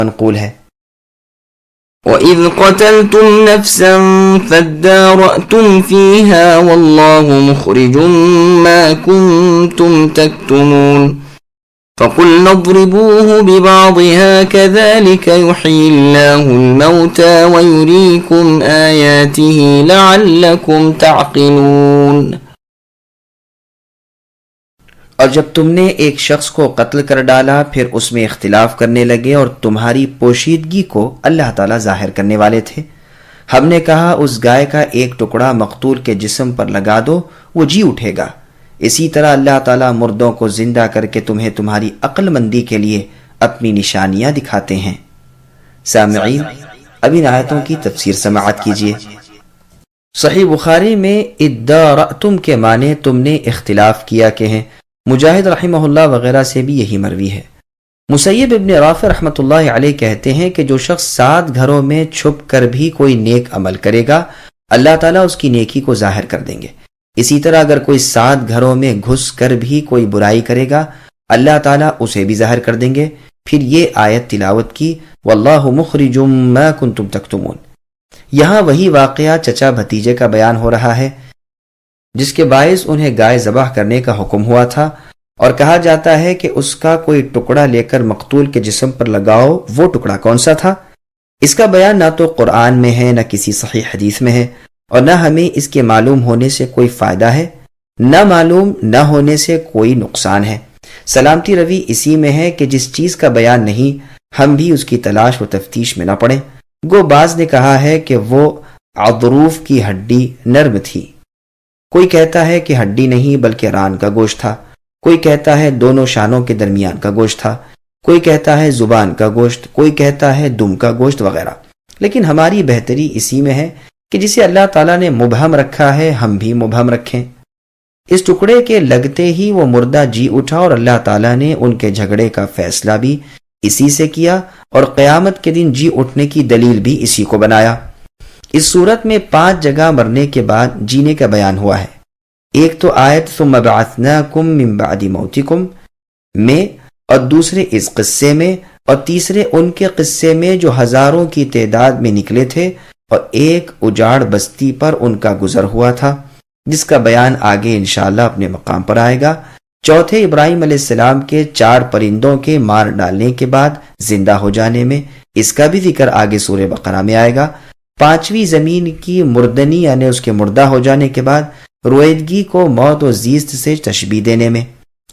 منقول ہے۔ وَإِذْ قَتَلْتُمْ نَفْسًا فَادَّارَأْتُمْ فِيهَا وَاللَّهُ مُخْرِجٌ مَا كُنْتُمْ تَكْتُمُونَ فَقُلْنَا اضْرِبُوهُ بِبَعْضِهَا كَذَلِكَ يُحْيِي اللَّهُ الْمَوْتَى وَيُرِيكُمْ آيَاتِهِ لَعَلَّكُمْ تَعْقِلُونَ۔ اور جب تم نے ایک شخص کو قتل کر ڈالا پھر اس میں اختلاف کرنے لگے اور تمہاری پوشیدگی کو اللہ تعالیٰ ظاہر کرنے والے تھے، ہم نے کہا اس گائے کا ایک ٹکڑا مقتول کے جسم پر لگا دو، وہ جی اٹھے گا۔ اسی طرح اللہ تعالیٰ مردوں کو زندہ کر کے تمہیں تمہاری عقل مندی کے لیے اپنی نشانیاں دکھاتے ہیں۔ سامعین، اب ان آیتوں کی تفسیر سماعت کیجیے۔ صحیح بخاری میں ادارأتم کے معنی تم نے اختلاف کیا کہ ہیں، مجاہد رحمہ اللہ وغیرہ سے بھی یہی مروی ہے۔ مسیب ابن رافع رحمۃ اللہ علیہ کہتے ہیں کہ جو شخص 7 گھروں میں چھپ کر بھی کوئی نیک عمل کرے گا، اللہ تعالیٰ اس کی نیکی کو ظاہر کر دیں گے۔ اسی طرح اگر کوئی 7 گھروں میں گھس کر بھی کوئی برائی کرے گا، اللہ تعالیٰ اسے بھی ظاہر کر دیں گے۔ پھر یہ آیت تلاوت کی، واللہ مخرج ما کنتم تکتمون۔ یہاں وہی واقعہ چچا بھتیجے کا بیان ہو رہا ہے جس کے باعث انہیں گائے ذبح کرنے کا حکم ہوا تھا، اور کہا جاتا ہے کہ اس کا کوئی ٹکڑا لے کر مقتول کے جسم پر لگاؤ۔ وہ ٹکڑا کون سا تھا؟ اس کا بیان نہ تو قرآن میں ہے، نہ کسی صحیح حدیث میں ہے، اور نہ ہمیں اس کے معلوم ہونے سے کوئی فائدہ ہے، نہ معلوم نہ ہونے سے کوئی نقصان ہے۔ سلامتی روی اسی میں ہے کہ جس چیز کا بیان نہیں، ہم بھی اس کی تلاش و تفتیش میں نہ پڑیں۔ گو بعض نے کہا ہے کہ وہ عضروف کی ہڈی نرم تھی، کوئی کہتا ہے کہ ہڈی نہیں بلکہ ران کا گوشت تھا، کوئی کہتا ہے دونوں شانوں کے درمیان کا گوشت تھا، کوئی کہتا ہے زبان کا گوشت، کوئی کہتا ہے دم کا گوشت وغیرہ۔ لیکن ہماری بہتری اسی میں ہے کہ جسے اللہ تعالیٰ نے مبہم رکھا ہے ہم بھی مبہم رکھیں۔ اس ٹکڑے کے لگتے ہی وہ مردہ جی اٹھا، اور اللہ تعالیٰ نے ان کے جھگڑے کا فیصلہ بھی اسی سے کیا، اور قیامت کے دن جی اٹھنے کی دلیل بھی اسی کو بنایا۔ اس صورت میں 5 جگہ مرنے کے بعد جینے کا بیان ہوا ہے۔ ایک تو آیت ثم بعثناکم من بعد موتکم میں، اور دوسرے اس قصے میں، اور تیسرے ان کے قصے میں جو ہزاروں کی تعداد میں نکلے تھے، اور ایک اجاڑ بستی پر ان کا گزر ہوا تھا جس کا بیان آگے انشاءاللہ اپنے مقام پر آئے گا۔ چوتھے ابراہیم علیہ السلام کے 4 پرندوں کے مار ڈالنے کے بعد زندہ ہو جانے میں، اس کا بھی ذکر آگے سورہ بقرہ میں آئے گا۔ 5ویں زمین کی مردنی یعنی اس کے مردہ ہو جانے کے بعد رویدگی کو موت و زیست سے تشبیہ دینے میں،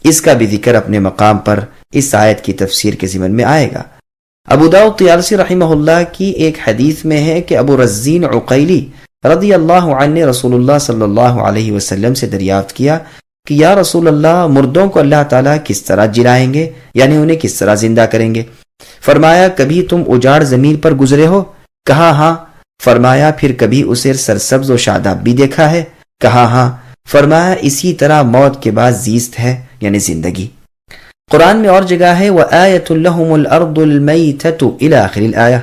اس کا بھی ذکر اپنے مقام پر اس آیت کی تفسیر کے ضمن میں آئے گا۔ ابو داؤد طیالسی رحمہ اللہ کی ایک حدیث میں ہے کہ ابو رزین عقیلی رضی اللہ عنہ نے رسول اللہ صلی اللہ علیہ وسلم سے دریافت کیا کہ یا رسول اللہ، مردوں کو اللہ تعالیٰ کس طرح جلائیں گے، یعنی انہیں کس طرح زندہ کریں گے؟ فرمایا کبھی تم اجاڑ زمین پر گزرے ہو؟ کہا ہاں۔ فرمایا پھر کبھی اسے سرسبز و شاداب بھی دیکھا ہے؟ کہا ہاں۔ فرمایا اسی طرح موت کے بعد زیست ہے یعنی زندگی۔ قرآن میں اور جگہ ہے وَآیَةٌ لَهُمُ الْأَرْضُ الْمَيْتَةُ إِلَى آخِرِ الْآیَةِ،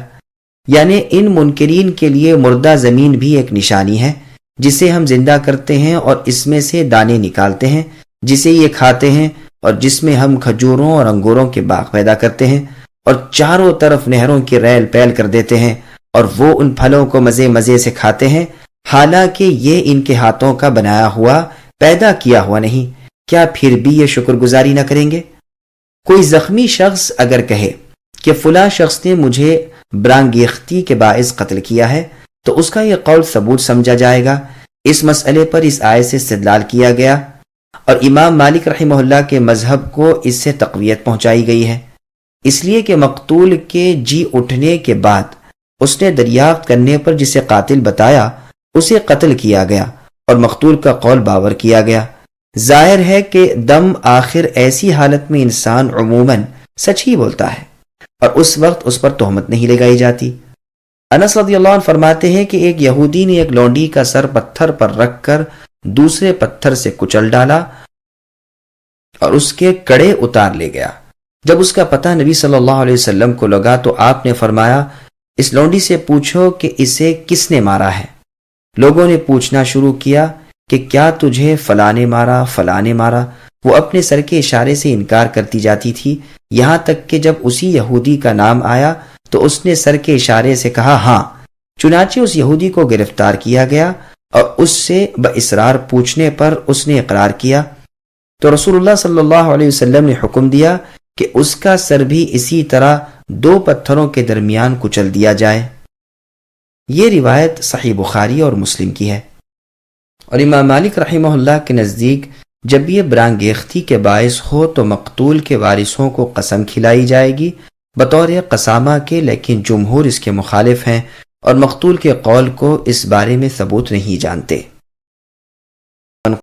یعنی ان منکرین کے لیے مردہ زمین بھی ایک نشانی ہے جسے ہم زندہ کرتے ہیں اور اس میں سے دانے نکالتے ہیں جسے یہ کھاتے ہیں، اور جس میں ہم کھجوروں اور انگوروں کے باغ پیدا کرتے ہیں اور چاروں طرف نہروں کی ریل پیل کر دیتے ہیں، اور وہ ان پھلوں کو مزے مزے سے کھاتے ہیں، حالانکہ یہ ان کے ہاتھوں کا بنایا ہوا پیدا کیا ہوا نہیں، کیا پھر بھی یہ شکر گزاری نہ کریں گے؟ کوئی زخمی شخص اگر کہے کہ فلاں شخص نے مجھے برانگیختی کے باعث قتل کیا ہے تو اس کا یہ قول ثبوت سمجھا جائے گا۔ اس مسئلے پر اس آیت سے استدلال کیا گیا، اور امام مالک رحمہ اللہ کے مذہب کو اس سے تقویت پہنچائی گئی ہے، اس لیے کہ مقتول کے جی اٹھنے کے بعد اس نے دریافت کرنے پر جسے قاتل بتایا اسے قتل کیا گیا اور مقتول کا قول باور کیا گیا۔ ظاہر ہے کہ دم آخر ایسی حالت میں انسان عموماً سچ ہی بولتا ہے، اور اس وقت اس پر تہمت نہیں لگائی جاتی۔ انس رضی اللہ عنہ فرماتے ہیں کہ ایک یہودی نے ایک لونڈی کا سر پتھر پر رکھ کر دوسرے پتھر سے کچل ڈالا اور اس کے کڑے اتار لے گیا۔ جب اس کا پتہ نبی صلی اللہ علیہ وسلم کو لگا تو آپ نے فرمایا اس لونڈی سے پوچھو کہ اسے کس نے مارا ہے۔ لوگوں نے پوچھنا شروع کیا کہ کیا تجھے فلاں نے مارا، فلاں نے مارا؟ وہ اپنے سر کے اشارے سے انکار کرتی جاتی تھی، یہاں تک کہ جب اسی یہودی کا نام آیا تو اس نے سر کے اشارے سے کہا ہاں۔ چنانچہ اس یہودی کو گرفتار کیا گیا اور اس سے باصرار پوچھنے پر اس نے اقرار کیا تو رسول اللہ صلی اللہ علیہ وسلم نے حکم دیا کہ اس کا سر بھی اسی طرح 2 پتھروں کے درمیان کچل دیا جائے۔ یہ روایت صحیح بخاری اور مسلم کی ہے۔ اور امام مالک رحمہ اللہ کے نزدیک جب یہ برانگیختی کے باعث ہو تو مقتول کے وارثوں کو قسم کھلائی جائے گی بطور قسامہ کے، لیکن جمہور اس کے مخالف ہیں اور مقتول کے قول کو اس بارے میں ثبوت نہیں جانتے۔